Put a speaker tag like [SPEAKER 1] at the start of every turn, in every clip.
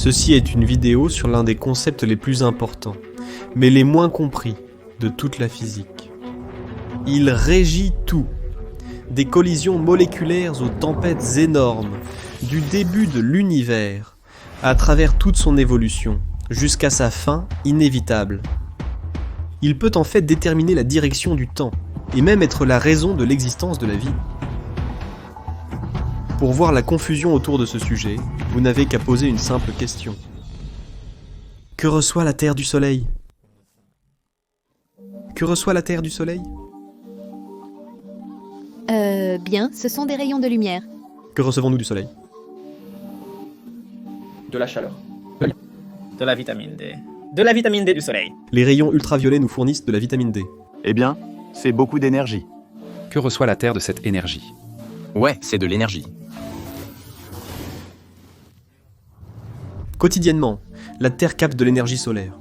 [SPEAKER 1] Ceci est une vidéo sur l'un des concepts les plus importants, mais les moins compris de toute la physique. Il régit tout, des collisions moléculaires aux tempêtes énormes, du début de l'univers, à travers toute son évolution, jusqu'à sa fin inévitable. Il peut en fait déterminer la direction du temps, et même être la raison de l'existence de la vie. Pour voir la confusion autour de ce sujet, vous n'avez qu'à poser une simple question. Que reçoit la Terre du Soleil ? Que reçoit la Terre du Soleil ?
[SPEAKER 2] Bien, ce sont des rayons de lumière.
[SPEAKER 1] Que recevons-nous du Soleil ?
[SPEAKER 3] De la chaleur. De la vitamine D. De la vitamine D du soleil.
[SPEAKER 1] Les rayons ultraviolets nous fournissent de la vitamine D.
[SPEAKER 4] Eh bien, c'est beaucoup d'énergie.
[SPEAKER 5] Que reçoit la Terre de cette énergie ?
[SPEAKER 6] Ouais, c'est de l'énergie.
[SPEAKER 1] Quotidiennement, la Terre capte de l'énergie solaire.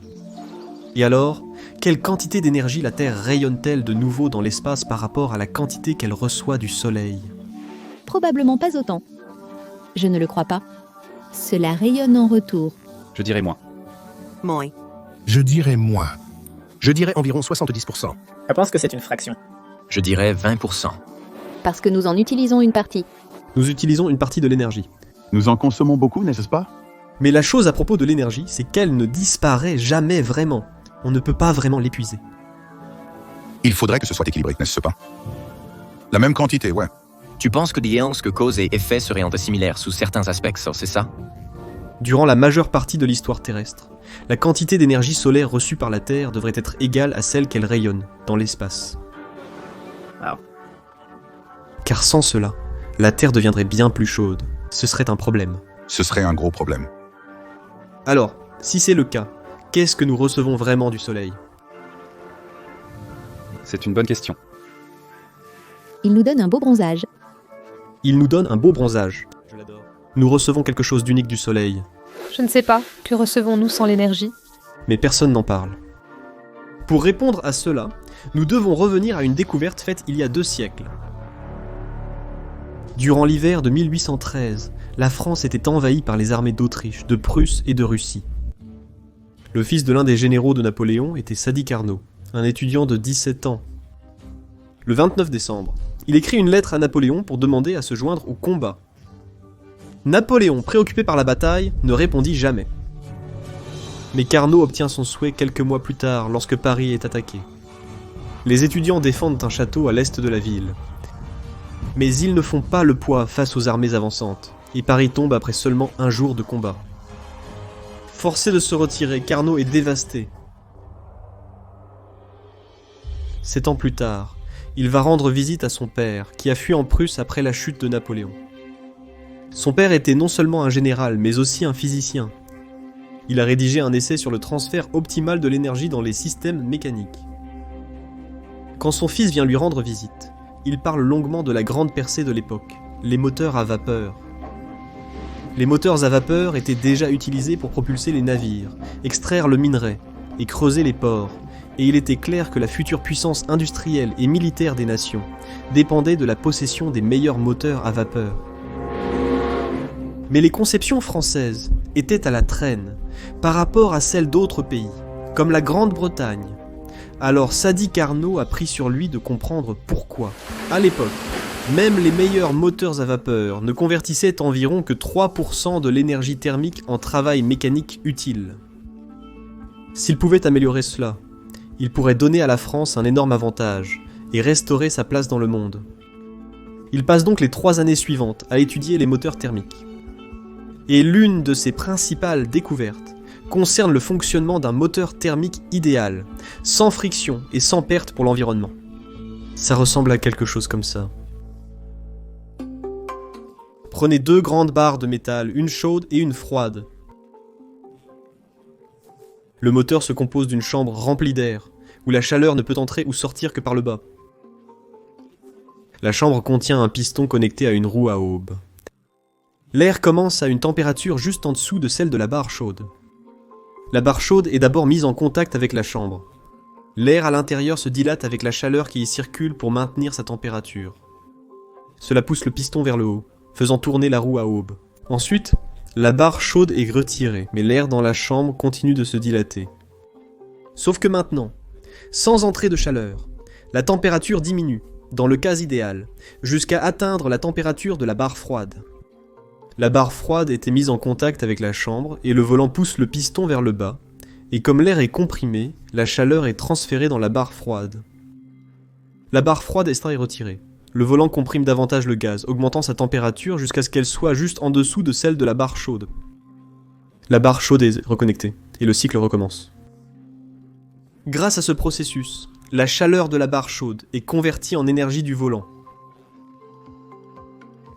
[SPEAKER 1] Et alors, quelle quantité d'énergie la Terre rayonne-t-elle de nouveau dans l'espace par rapport à la quantité qu'elle reçoit du Soleil ?
[SPEAKER 2] Probablement pas autant. Je ne le crois pas. Cela rayonne en retour.
[SPEAKER 5] Je dirais moins.
[SPEAKER 7] Moins.
[SPEAKER 8] Je dirais moins.
[SPEAKER 9] Je dirais environ 70%.
[SPEAKER 3] Je pense que c'est une fraction.
[SPEAKER 6] Je dirais 20%.
[SPEAKER 2] Parce que nous en utilisons une partie.
[SPEAKER 1] Nous utilisons une partie de l'énergie.
[SPEAKER 4] Nous en consommons beaucoup, n'est-ce pas ?
[SPEAKER 1] Mais la chose à propos de l'énergie, c'est qu'elle ne disparaît jamais vraiment. On ne peut pas vraiment l'épuiser.
[SPEAKER 8] Il faudrait que ce soit équilibré, n'est-ce pas ? La même quantité, ouais.
[SPEAKER 6] Tu penses que que cause et effet seraient similaires sous certains aspects, c'est ça ?
[SPEAKER 1] Durant la majeure partie de l'histoire terrestre, la quantité d'énergie solaire reçue par la Terre devrait être égale à celle qu'elle rayonne dans l'espace.
[SPEAKER 3] Wow.
[SPEAKER 1] Car sans cela, la Terre deviendrait bien plus chaude. Ce serait un problème.
[SPEAKER 8] Ce serait un gros problème.
[SPEAKER 1] Alors, si c'est le cas, qu'est-ce que nous recevons vraiment du Soleil ?
[SPEAKER 5] C'est une bonne question.
[SPEAKER 2] Il nous donne un beau bronzage.
[SPEAKER 1] Il nous donne un beau bronzage. Je l'adore. Nous recevons quelque chose d'unique du Soleil,
[SPEAKER 10] Je ne sais pas, que recevons-nous sans l'énergie ?
[SPEAKER 1] mais personne n'en parle. Pour répondre à cela, nous devons revenir à une découverte faite il y a 2 siècles. Durant l'hiver de 1813, la France était envahie par les armées d'Autriche, de Prusse et de Russie. Le fils de l'un des généraux de Napoléon était Sadi Carnot, un étudiant de 17 ans. Le 29 décembre, il écrit une lettre à Napoléon pour demander à se joindre au combat. Napoléon, préoccupé par la bataille, ne répondit jamais. Mais Carnot obtient son souhait quelques mois plus tard, lorsque Paris est attaqué. Les étudiants défendent un château à l'est de la ville. Mais ils ne font pas le poids face aux armées avançantes, et Paris tombe après seulement 1 jour de combat. Forcé de se retirer, Carnot est dévasté. 7 ans plus tard, il va rendre visite à son père, qui a fui en Prusse après la chute de Napoléon. Son père était non seulement un général, mais aussi un physicien. Il a rédigé un essai sur le transfert optimal de l'énergie dans les systèmes mécaniques. Quand son fils vient lui rendre visite, il parle longuement de la grande percée de l'époque, les moteurs à vapeur. Les moteurs à vapeur étaient déjà utilisés pour propulser les navires, extraire le minerai et creuser les ports, et il était clair que la future puissance industrielle et militaire des nations dépendait de la possession des meilleurs moteurs à vapeur. Mais les conceptions françaises étaient à la traîne par rapport à celles d'autres pays, comme la Grande-Bretagne. Alors Sadi Carnot a pris sur lui de comprendre pourquoi, à l'époque, même les meilleurs moteurs à vapeur ne convertissaient environ que 3% de l'énergie thermique en travail mécanique utile. S'il pouvait améliorer cela, il pourrait donner à la France un énorme avantage et restaurer sa place dans le monde. Il passe donc les 3 années suivantes à étudier les moteurs thermiques. Et l'une de ses principales découvertes concerne le fonctionnement d'un moteur thermique idéal, sans friction et sans perte pour l'environnement. Ça ressemble à quelque chose comme ça. Prenez 2 grandes barres de métal, une chaude et une froide. Le moteur se compose d'une chambre remplie d'air, où la chaleur ne peut entrer ou sortir que par le bas. La chambre contient un piston connecté à une roue à aube. L'air commence à une température juste en dessous de celle de la barre chaude. La barre chaude est d'abord mise en contact avec la chambre. L'air à l'intérieur se dilate avec la chaleur qui y circule pour maintenir sa température. Cela pousse le piston vers le haut, faisant tourner la roue à aube. Ensuite, La barre chaude est retirée, mais l'air dans la chambre continue de se dilater. Sauf que maintenant, sans entrée de chaleur, la température diminue, dans le cas idéal, jusqu'à atteindre la température de la barre froide. La barre froide était mise en contact avec la chambre et le volant pousse le piston vers le bas, et comme l'air est comprimé, la chaleur est transférée dans la barre froide. La barre froide est retirée. Le volant comprime davantage le gaz, augmentant sa température jusqu'à ce qu'elle soit juste en dessous de celle de la barre chaude. La barre chaude est reconnectée, et le cycle recommence. Grâce à ce processus, la chaleur de la barre chaude est convertie en énergie du volant.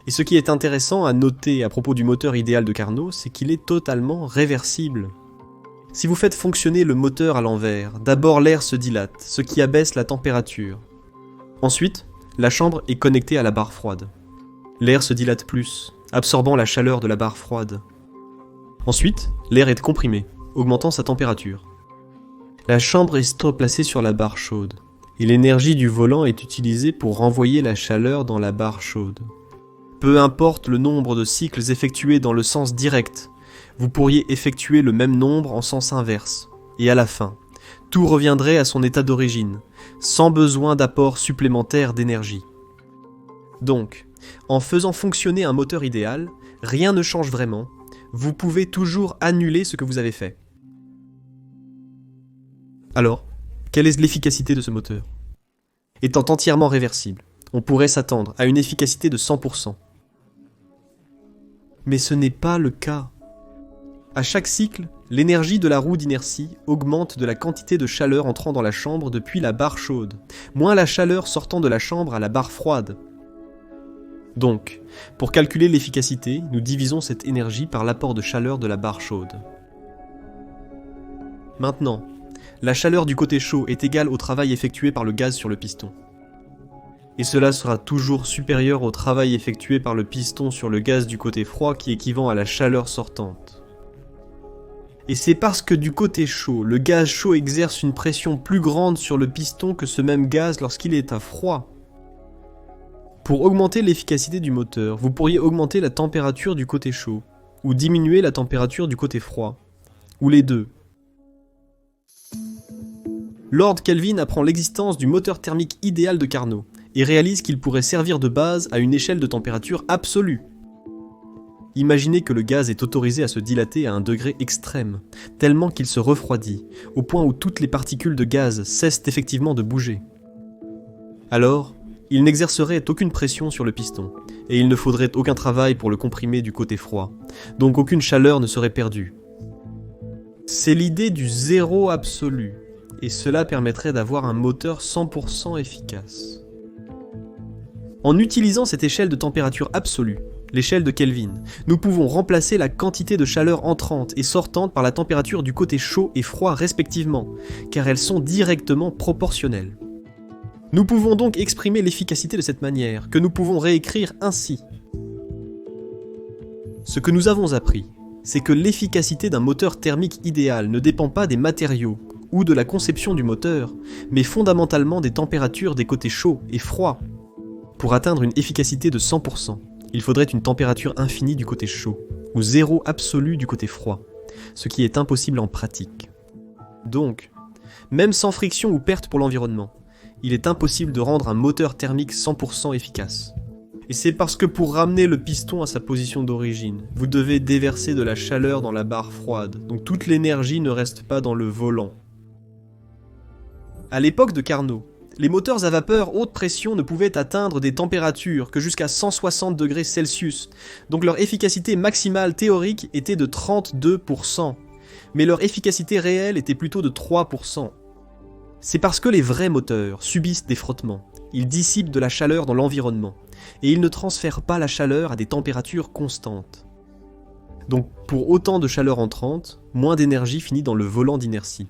[SPEAKER 1] Et ce qui est intéressant à noter à propos du moteur idéal de Carnot, c'est qu'il est totalement réversible. Si vous faites fonctionner le moteur à l'envers, d'abord l'air se dilate, ce qui abaisse la température. Ensuite, la chambre est connectée à la barre froide. L'air se dilate plus, absorbant la chaleur de la barre froide. Ensuite, l'air est comprimé, augmentant sa température. La chambre est replacée sur la barre chaude, et l'énergie du volant est utilisée pour renvoyer la chaleur dans la barre chaude. Peu importe le nombre de cycles effectués dans le sens direct, vous pourriez effectuer le même nombre en sens inverse, et à la fin, tout reviendrait à son état d'origine, sans besoin d'apport supplémentaire d'énergie. Donc, en faisant fonctionner un moteur idéal, rien ne change vraiment, vous pouvez toujours annuler ce que vous avez fait. Alors, quelle est l'efficacité de ce moteur ? Étant entièrement réversible, on pourrait s'attendre à une efficacité de 100%. Mais ce n'est pas le cas. À chaque cycle, l'énergie de la roue d'inertie augmente de la quantité de chaleur entrant dans la chambre depuis la barre chaude, moins la chaleur sortant de la chambre à la barre froide. Donc, pour calculer l'efficacité, nous divisons cette énergie par l'apport de chaleur de la barre chaude. Maintenant, la chaleur du côté chaud est égale au travail effectué par le gaz sur le piston. Et cela sera toujours supérieur au travail effectué par le piston sur le gaz du côté froid qui équivaut à la chaleur sortante. Et c'est parce que du côté chaud, le gaz chaud exerce une pression plus grande sur le piston que ce même gaz lorsqu'il est à froid. Pour augmenter l'efficacité du moteur, vous pourriez augmenter la température du côté chaud, ou diminuer la température du côté froid, ou les deux. Lord Kelvin apprend l'existence du moteur thermique idéal de Carnot, et réalise qu'il pourrait servir de base à une échelle de température absolue. Imaginez que le gaz est autorisé à se dilater à un degré extrême, tellement qu'il se refroidit, au point où toutes les particules de gaz cessent effectivement de bouger. Alors, il n'exercerait aucune pression sur le piston, et il ne faudrait aucun travail pour le comprimer du côté froid, donc aucune chaleur ne serait perdue. C'est l'idée du zéro absolu, et cela permettrait d'avoir un moteur 100% efficace. En utilisant cette échelle de température absolue, l'échelle de Kelvin, nous pouvons remplacer la quantité de chaleur entrante et sortante par la température du côté chaud et froid respectivement, car elles sont directement proportionnelles. Nous pouvons donc exprimer l'efficacité de cette manière, que nous pouvons réécrire ainsi. Ce que nous avons appris, c'est que l'efficacité d'un moteur thermique idéal ne dépend pas des matériaux ou de la conception du moteur, mais fondamentalement des températures des côtés chauds et froids. Pour atteindre une efficacité de 100%, il faudrait une température infinie du côté chaud, ou zéro absolu du côté froid, ce qui est impossible en pratique. Donc, même sans friction ou perte pour l'environnement, il est impossible de rendre un moteur thermique 100% efficace. Et c'est parce que pour ramener le piston à sa position d'origine, vous devez déverser de la chaleur dans la barre froide, donc toute l'énergie ne reste pas dans le volant. À l'époque de Carnot, les moteurs à vapeur haute pression ne pouvaient atteindre des températures que jusqu'à 160 degrés Celsius, donc leur efficacité maximale théorique était de 32%, mais leur efficacité réelle était plutôt de 3%. C'est parce que les vrais moteurs subissent des frottements, ils dissipent de la chaleur dans l'environnement, et ils ne transfèrent pas la chaleur à des températures constantes. Donc pour autant de chaleur entrante, moins d'énergie finit dans le volant d'inertie.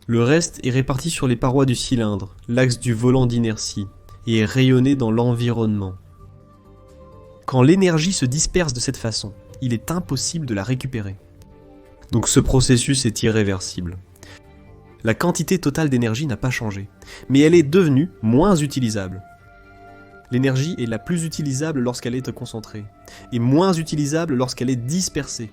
[SPEAKER 1] Le reste est réparti sur les parois du cylindre, l'axe du volant d'inertie, et est rayonné dans l'environnement. Quand l'énergie se disperse de cette façon, il est impossible de la récupérer. Donc ce processus est irréversible. La quantité totale d'énergie n'a pas changé, mais elle est devenue moins utilisable. L'énergie est la plus utilisable lorsqu'elle est concentrée, et moins utilisable lorsqu'elle est dispersée.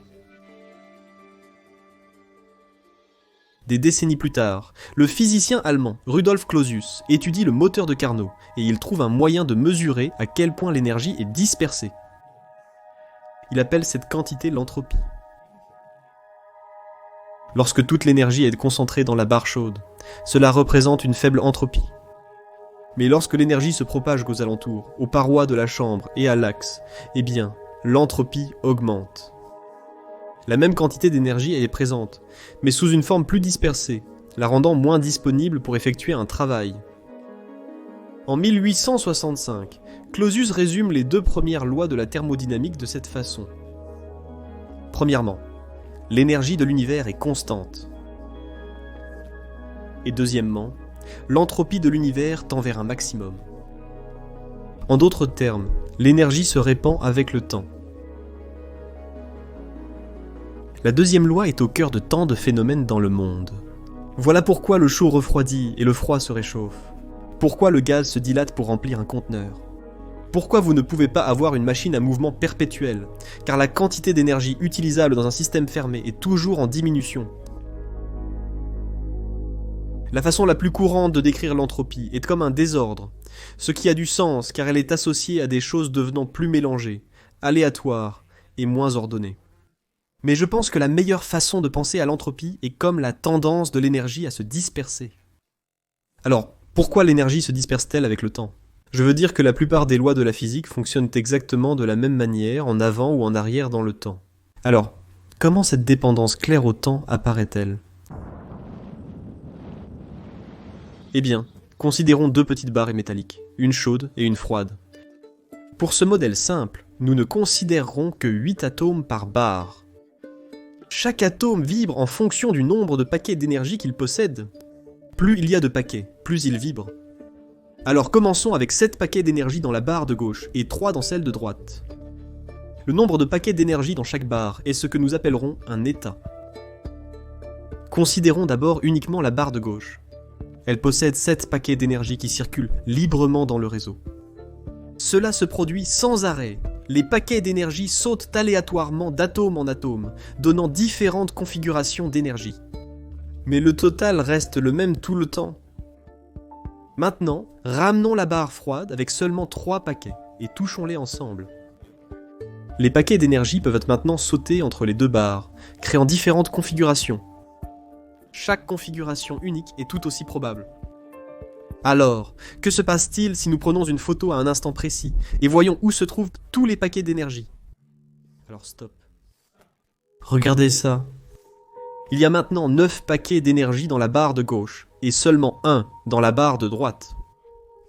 [SPEAKER 1] Des décennies plus tard, le physicien allemand Rudolf Clausius étudie le moteur de Carnot, et il trouve un moyen de mesurer à quel point l'énergie est dispersée. Il appelle cette quantité l'entropie. Lorsque toute l'énergie est concentrée dans la barre chaude, cela représente une faible entropie. Mais lorsque l'énergie se propage aux alentours, aux parois de la chambre et à l'axe, eh bien, l'entropie augmente. La même quantité d'énergie est présente, mais sous une forme plus dispersée, la rendant moins disponible pour effectuer un travail. En 1865, Clausius résume les 2 premières lois de la thermodynamique de cette façon. Premièrement, l'énergie de l'univers est constante. Et deuxièmement, l'entropie de l'univers tend vers un maximum. En d'autres termes, l'énergie se répand avec le temps. La deuxième loi est au cœur de tant de phénomènes dans le monde. Voilà pourquoi le chaud refroidit et le froid se réchauffe. Pourquoi le gaz se dilate pour remplir un conteneur. Pourquoi vous ne pouvez pas avoir une machine à mouvement perpétuel, car la quantité d'énergie utilisable dans un système fermé est toujours en diminution. La façon la plus courante de décrire l'entropie est comme un désordre, ce qui a du sens car elle est associée à des choses devenant plus mélangées, aléatoires et moins ordonnées. Mais je pense que la meilleure façon de penser à l'entropie est comme la tendance de l'énergie à se disperser. Alors, pourquoi l'énergie se disperse-t-elle avec le temps ? Je veux dire que la plupart des lois de la physique fonctionnent exactement de la même manière, en avant ou en arrière dans le temps. Alors, comment cette dépendance claire au temps apparaît-elle ? Eh bien, considérons 2 petites barres métalliques, une chaude et une froide. Pour ce modèle simple, nous ne considérerons que 8 atomes par barre. Chaque atome vibre en fonction du nombre de paquets d'énergie qu'il possède. Plus il y a de paquets, plus il vibre. Alors commençons avec 7 paquets d'énergie dans la barre de gauche et 3 dans celle de droite. Le nombre de paquets d'énergie dans chaque barre est ce que nous appellerons un état. Considérons d'abord uniquement la barre de gauche. Elle possède 7 paquets d'énergie qui circulent librement dans le réseau. Cela se produit sans arrêt. Les paquets d'énergie sautent aléatoirement d'atome en atome, donnant différentes configurations d'énergie. Mais le total reste le même tout le temps. Maintenant, ramenons la barre froide avec seulement 3 paquets et touchons-les ensemble. Les paquets d'énergie peuvent maintenant sauter entre les 2 barres, créant différentes configurations. Chaque configuration unique est tout aussi probable. Alors, que se passe-t-il si nous prenons une photo à un instant précis et voyons où se trouvent tous les paquets d'énergie ? Alors stop. Regardez ça. Il y a maintenant 9 paquets d'énergie dans la barre de gauche et seulement 1 dans la barre de droite.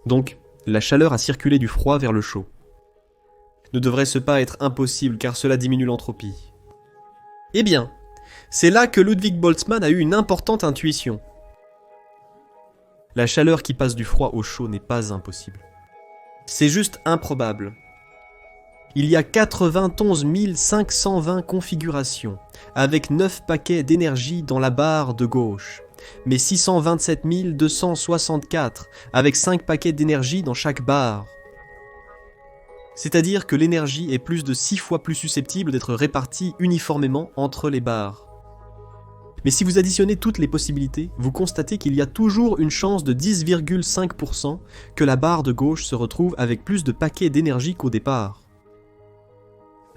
[SPEAKER 1] Donc, la chaleur a circulé du froid vers le chaud. Ne devrait-ce pas être impossible car cela diminue l'entropie ? Eh bien, c'est là que Ludwig Boltzmann a eu une importante intuition. La chaleur qui passe du froid au chaud n'est pas impossible. C'est juste improbable. Il y a 91 520 configurations, avec 9 paquets d'énergie dans la barre de gauche, mais 627 264 avec 5 paquets d'énergie dans chaque barre. C'est-à-dire que l'énergie est plus de 6 fois plus susceptible d'être répartie uniformément entre les barres. Mais si vous additionnez toutes les possibilités, vous constatez qu'il y a toujours une chance de 10,5% que la barre de gauche se retrouve avec plus de paquets d'énergie qu'au départ.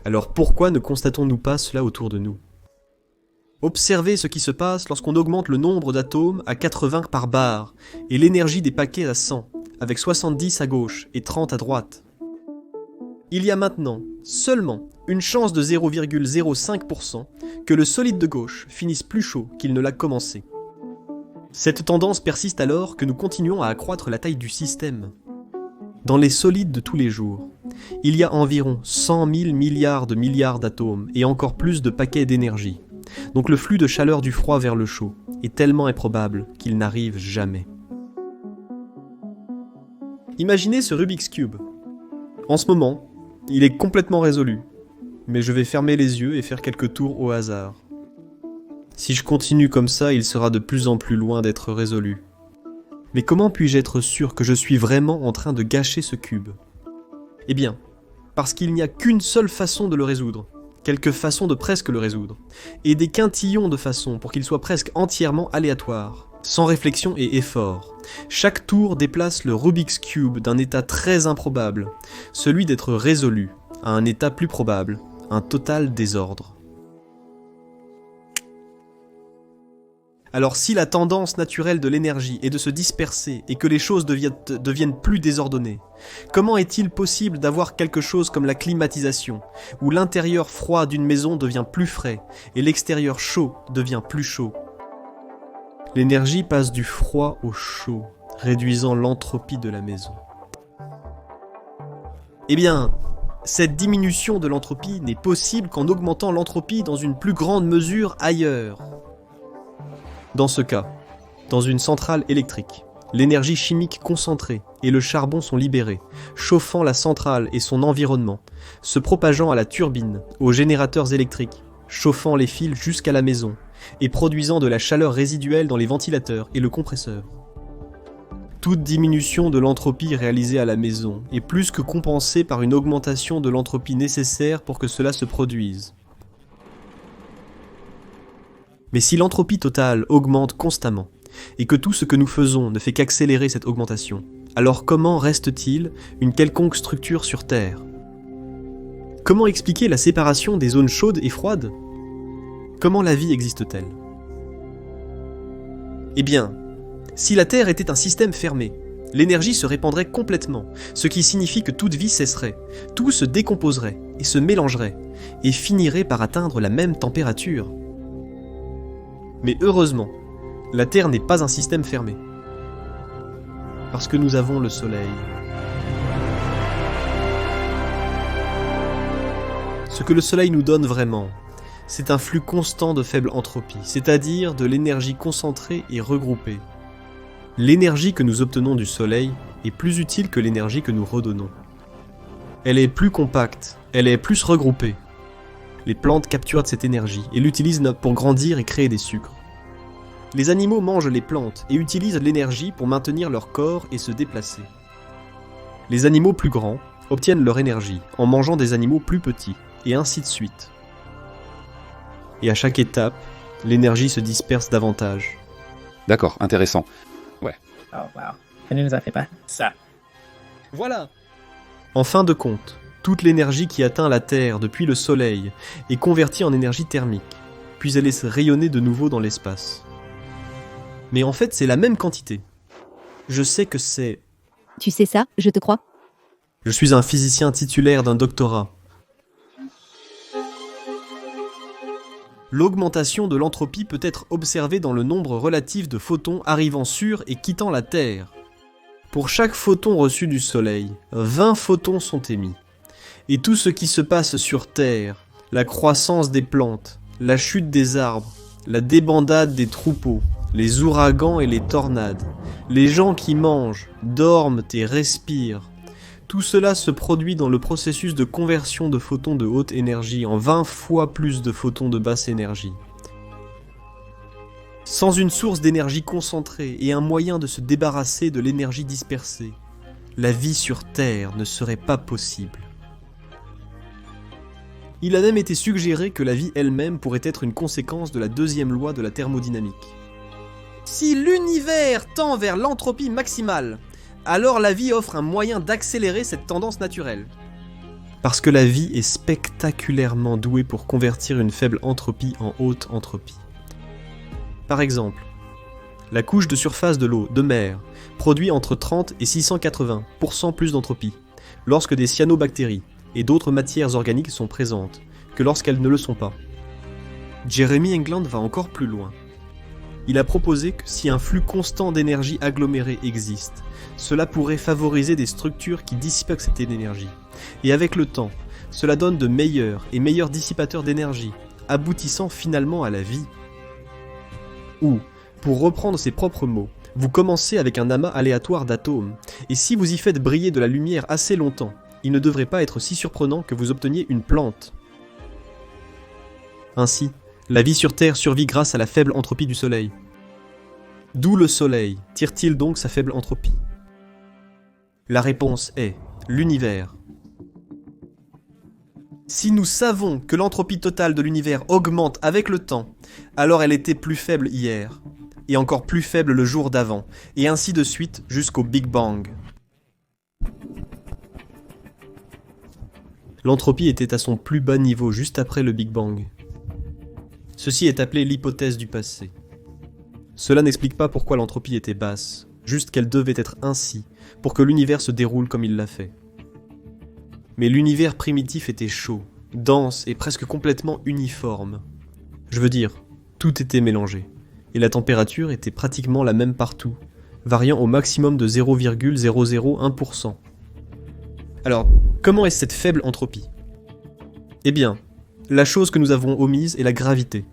[SPEAKER 1] Alors pourquoi ne constatons-nous pas cela autour de nous ? Observez ce qui se passe lorsqu'on augmente le nombre d'atomes à 80 par barre et l'énergie des paquets à 100, avec 70 à gauche et 30 à droite. Il y a maintenant seulement une chance de 0,05% que le solide de gauche finisse plus chaud qu'il ne l'a commencé. Cette tendance persiste alors que nous continuons à accroître la taille du système. Dans les solides de tous les jours, il y a environ 100 000 milliards d'atomes et encore plus de paquets d'énergie. Donc le flux de chaleur du froid vers le chaud est tellement improbable qu'il n'arrive jamais. Imaginez ce Rubik's Cube. En ce moment, il est complètement résolu, mais je vais fermer les yeux et faire quelques tours au hasard. Si je continue comme ça, il sera de plus en plus loin d'être résolu. Mais comment puis-je être sûr que je suis vraiment en train de gâcher ce cube ? Eh bien, parce qu'il n'y a qu'une seule façon de le résoudre, quelques façons de presque le résoudre, et des quintillons de façons pour qu'il soit presque entièrement aléatoire, sans réflexion et effort. Chaque tour déplace le Rubik's Cube d'un état très improbable, celui d'être résolu, à un état plus probable, un total désordre. Alors si la tendance naturelle de l'énergie est de se disperser et que les choses deviennent plus désordonnées, comment est-il possible d'avoir quelque chose comme la climatisation, où l'intérieur froid d'une maison devient plus frais et l'extérieur chaud devient plus chaud? L'énergie passe du froid au chaud, réduisant l'entropie de la maison. Eh bien, cette diminution de l'entropie n'est possible qu'en augmentant l'entropie dans une plus grande mesure ailleurs. Dans ce cas, dans une centrale électrique, l'énergie chimique concentrée et le charbon sont libérés, chauffant la centrale et son environnement, se propageant à la turbine, aux générateurs électriques, chauffant les fils jusqu'à la maison, et produisant de la chaleur résiduelle dans les ventilateurs et le compresseur. Toute diminution de l'entropie réalisée à la maison est plus que compensée par une augmentation de l'entropie nécessaire pour que cela se produise. Mais si l'entropie totale augmente constamment, et que tout ce que nous faisons ne fait qu'accélérer cette augmentation, alors comment reste-t-il une quelconque structure sur Terre? Comment expliquer la séparation des zones chaudes et froides? Comment la vie existe-t-elle? Eh bien, si la Terre était un système fermé, l'énergie se répandrait complètement, ce qui signifie que toute vie cesserait, tout se décomposerait et se mélangerait, et finirait par atteindre la même température. Mais heureusement, la Terre n'est pas un système fermé. Parce que nous avons le Soleil. Ce que le Soleil nous donne vraiment, c'est un flux constant de faible entropie, c'est-à-dire de l'énergie concentrée et regroupée. L'énergie que nous obtenons du Soleil est plus utile que l'énergie que nous redonnons. Elle est plus compacte, elle est plus regroupée. Les plantes capturent cette énergie et l'utilisent pour grandir et créer des sucres. Les animaux mangent les plantes et utilisent l'énergie pour maintenir leur corps et se déplacer. Les animaux plus grands obtiennent leur énergie en mangeant des animaux plus petits, et ainsi de suite. Et à chaque étape, l'énergie se disperse davantage.
[SPEAKER 5] D'accord, intéressant.
[SPEAKER 3] Oh, wow. Elle ne nous a fait pas ça.
[SPEAKER 1] Voilà! En fin de compte, toute l'énergie qui atteint la Terre depuis le Soleil est convertie en énergie thermique, puis elle est rayonnée de nouveau dans l'espace. Mais en fait, c'est la même quantité. Je sais que c'est...
[SPEAKER 2] Tu sais ça, je te crois.
[SPEAKER 1] Je suis un physicien titulaire d'un doctorat. L'augmentation de l'entropie peut être observée dans le nombre relatif de photons arrivant sur et quittant la Terre. Pour chaque photon reçu du Soleil, 20 photons sont émis. Et tout ce qui se passe sur Terre, la croissance des plantes, la chute des arbres, la débandade des troupeaux, les ouragans et les tornades, les gens qui mangent, dorment et respirent, tout cela se produit dans le processus de conversion de photons de haute énergie en 20 fois plus de photons de basse énergie. Sans une source d'énergie concentrée et un moyen de se débarrasser de l'énergie dispersée, la vie sur Terre ne serait pas possible. Il a même été suggéré que la vie elle-même pourrait être une conséquence de la deuxième loi de la thermodynamique. Si l'univers tend vers l'entropie maximale, alors la vie offre un moyen d'accélérer cette tendance naturelle. Parce que la vie est spectaculairement douée pour convertir une faible entropie en haute entropie. Par exemple, la couche de surface de l'eau de mer produit entre 30 et 680% plus d'entropie lorsque des cyanobactéries et d'autres matières organiques sont présentes que lorsqu'elles ne le sont pas. Jeremy England va encore plus loin. Il a proposé que si un flux constant d'énergie agglomérée existe, cela pourrait favoriser des structures qui dissipent cette énergie. Et avec le temps, cela donne de meilleurs et meilleurs dissipateurs d'énergie, aboutissant finalement à la vie. Ou, pour reprendre ses propres mots, vous commencez avec un amas aléatoire d'atomes, et si vous y faites briller de la lumière assez longtemps, il ne devrait pas être si surprenant que vous obteniez une plante. Ainsi, la vie sur Terre survit grâce à la faible entropie du Soleil. D'où le Soleil tire-t-il donc sa faible entropie? La réponse est l'univers. Si nous savons que l'entropie totale de l'univers augmente avec le temps, alors elle était plus faible hier, et encore plus faible le jour d'avant, et ainsi de suite jusqu'au Big Bang. L'entropie était à son plus bas niveau juste après le Big Bang. Ceci est appelé l'hypothèse du passé. Cela n'explique pas pourquoi l'entropie était basse, juste qu'elle devait être ainsi pour que l'univers se déroule comme il l'a fait. Mais l'univers primitif était chaud, dense et presque complètement uniforme. Je veux dire, tout était mélangé, et la température était pratiquement la même partout, variant au maximum de 0,001%. Alors, comment est cette faible entropie ? Eh bien, la chose que nous avons omise est la gravité.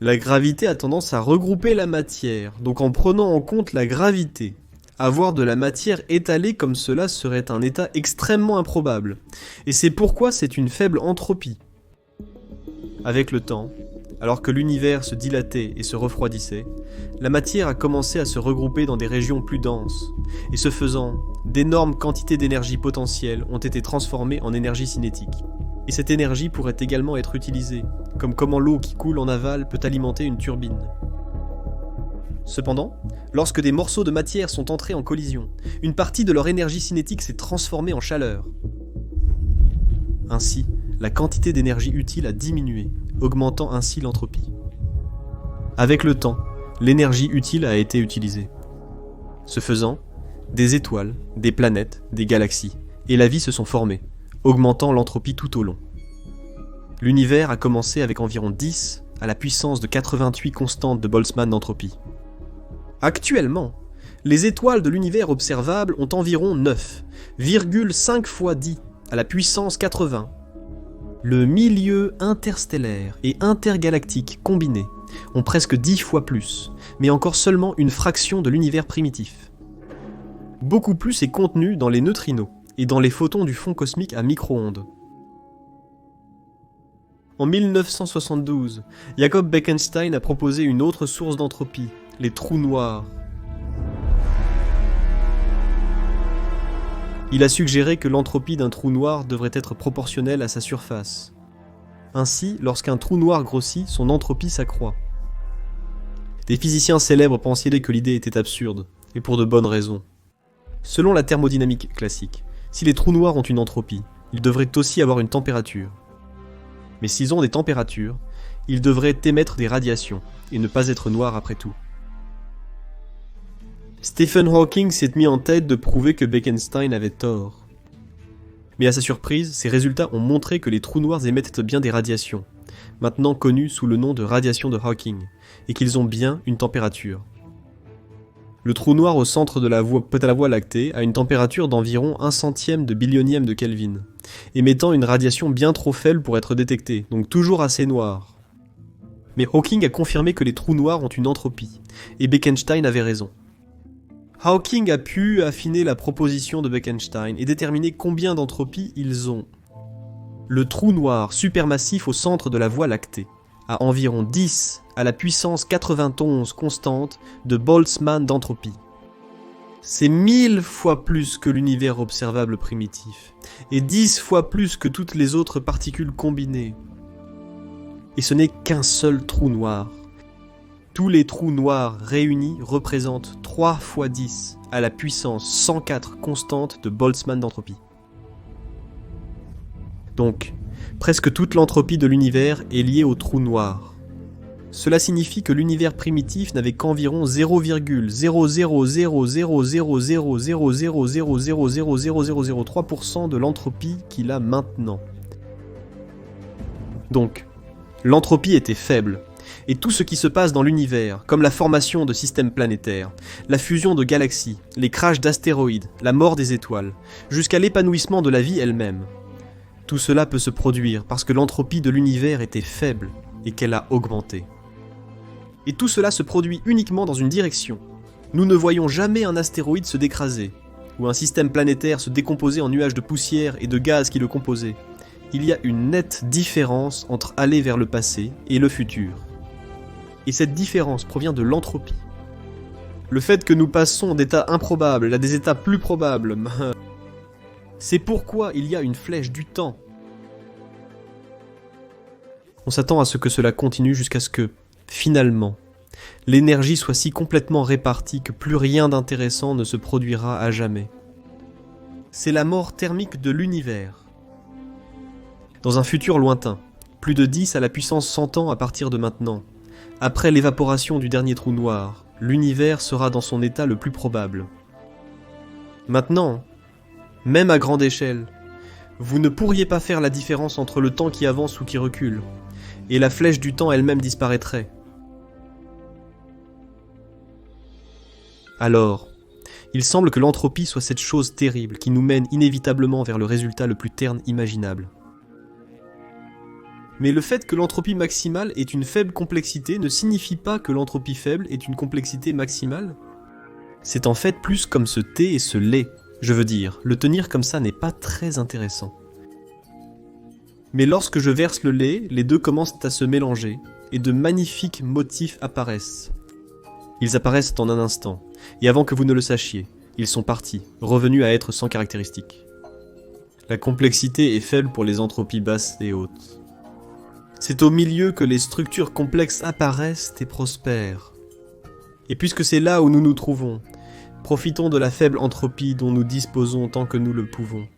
[SPEAKER 1] La gravité a tendance à regrouper la matière, donc en prenant en compte la gravité, avoir de la matière étalée comme cela serait un état extrêmement improbable, et c'est pourquoi c'est une faible entropie. Avec le temps, alors que l'univers se dilatait et se refroidissait, la matière a commencé à se regrouper dans des régions plus denses, et ce faisant, d'énormes quantités d'énergie potentielle ont été transformées en énergie cinétique. Et cette énergie pourrait également être utilisée, comme comment l'eau qui coule en aval peut alimenter une turbine. Cependant, lorsque des morceaux de matière sont entrés en collision, une partie de leur énergie cinétique s'est transformée en chaleur. Ainsi, la quantité d'énergie utile a diminué, augmentant ainsi l'entropie. Avec le temps, l'énergie utile a été utilisée. Ce faisant, des étoiles, des planètes, des galaxies et la vie se sont formées, augmentant l'entropie tout au long. L'univers a commencé avec environ 10 à la puissance de 88 constantes de Boltzmann d'entropie. Actuellement, les étoiles de l'univers observable ont environ 9,5 fois 10 à la puissance 80. Le milieu interstellaire et intergalactique combinés ont presque 10 fois plus, mais encore seulement une fraction de l'univers primitif. Beaucoup plus est contenu dans les neutrinos et dans les photons du fond cosmique à micro-ondes. En 1972, Jacob Bekenstein a proposé une autre source d'entropie, les trous noirs. Il a suggéré que l'entropie d'un trou noir devrait être proportionnelle à sa surface. Ainsi, lorsqu'un trou noir grossit, son entropie s'accroît. Des physiciens célèbres pensaient que l'idée était absurde, et pour de bonnes raisons. Selon la thermodynamique classique, si les trous noirs ont une entropie, ils devraient aussi avoir une température. Mais s'ils ont des températures, ils devraient émettre des radiations, et ne pas être noirs après tout. Stephen Hawking s'est mis en tête de prouver que Bekenstein avait tort. Mais à sa surprise, ses résultats ont montré que les trous noirs émettent bien des radiations, maintenant connues sous le nom de radiation de Hawking, et qu'ils ont bien une température. Le trou noir au centre de la Voie lactée a une température d'environ 1/100 de billionième de Kelvin, émettant une radiation bien trop faible pour être détectée, donc toujours assez noire. Mais Hawking a confirmé que les trous noirs ont une entropie, et Bekenstein avait raison. Hawking a pu affiner la proposition de Bekenstein et déterminer combien d'entropie ils ont. Le trou noir supermassif au centre de la Voie lactée a environ 10 à la puissance 91 constante de Boltzmann d'entropie. C'est 1000 fois plus que l'univers observable primitif, et 10 fois plus que toutes les autres particules combinées. Et ce n'est qu'un seul trou noir. Tous les trous noirs réunis représentent 3 fois 10 à la puissance 104 constante de Boltzmann d'entropie. Donc, presque toute l'entropie de l'univers est liée au trou noir. Cela signifie que l'univers primitif n'avait qu'environ 0,000000000000003% de l'entropie qu'il a maintenant. Donc, l'entropie était faible, et tout ce qui se passe dans l'univers, comme la formation de systèmes planétaires, la fusion de galaxies, les crashs d'astéroïdes, la mort des étoiles, jusqu'à l'épanouissement de la vie elle-même, tout cela peut se produire parce que l'entropie de l'univers était faible et qu'elle a augmenté. Et tout cela se produit uniquement dans une direction. Nous ne voyons jamais un astéroïde se décraser, ou un système planétaire se décomposer en nuages de poussière et de gaz qui le composaient. Il y a une nette différence entre aller vers le passé et le futur. Et cette différence provient de l'entropie. Le fait que nous passons d'états improbables à des états plus probables C'est pourquoi il y a une flèche du temps. On s'attend à ce que cela continue jusqu'à ce que, finalement, l'énergie soit si complètement répartie que plus rien d'intéressant ne se produira à jamais. C'est la mort thermique de l'univers. Dans un futur lointain, plus de 10 à la puissance 100 ans à partir de maintenant, après l'évaporation du dernier trou noir, l'univers sera dans son état le plus probable. Maintenant, même à grande échelle, vous ne pourriez pas faire la différence entre le temps qui avance ou qui recule, et la flèche du temps elle-même disparaîtrait. Alors, il semble que l'entropie soit cette chose terrible qui nous mène inévitablement vers le résultat le plus terne imaginable. Mais le fait que l'entropie maximale ait une faible complexité ne signifie pas que l'entropie faible ait une complexité maximale. C'est en fait plus comme ce thé et ce lait. Je veux dire, le tenir comme ça n'est pas très intéressant. Mais lorsque je verse le lait, les deux commencent à se mélanger, et de magnifiques motifs apparaissent. Ils apparaissent en un instant, et avant que vous ne le sachiez, ils sont partis, revenus à être sans caractéristiques. La complexité est faible pour les entropies basses et hautes. C'est au milieu que les structures complexes apparaissent et prospèrent. Et puisque c'est là où nous nous trouvons, profitons de la faible entropie dont nous disposons tant que nous le pouvons.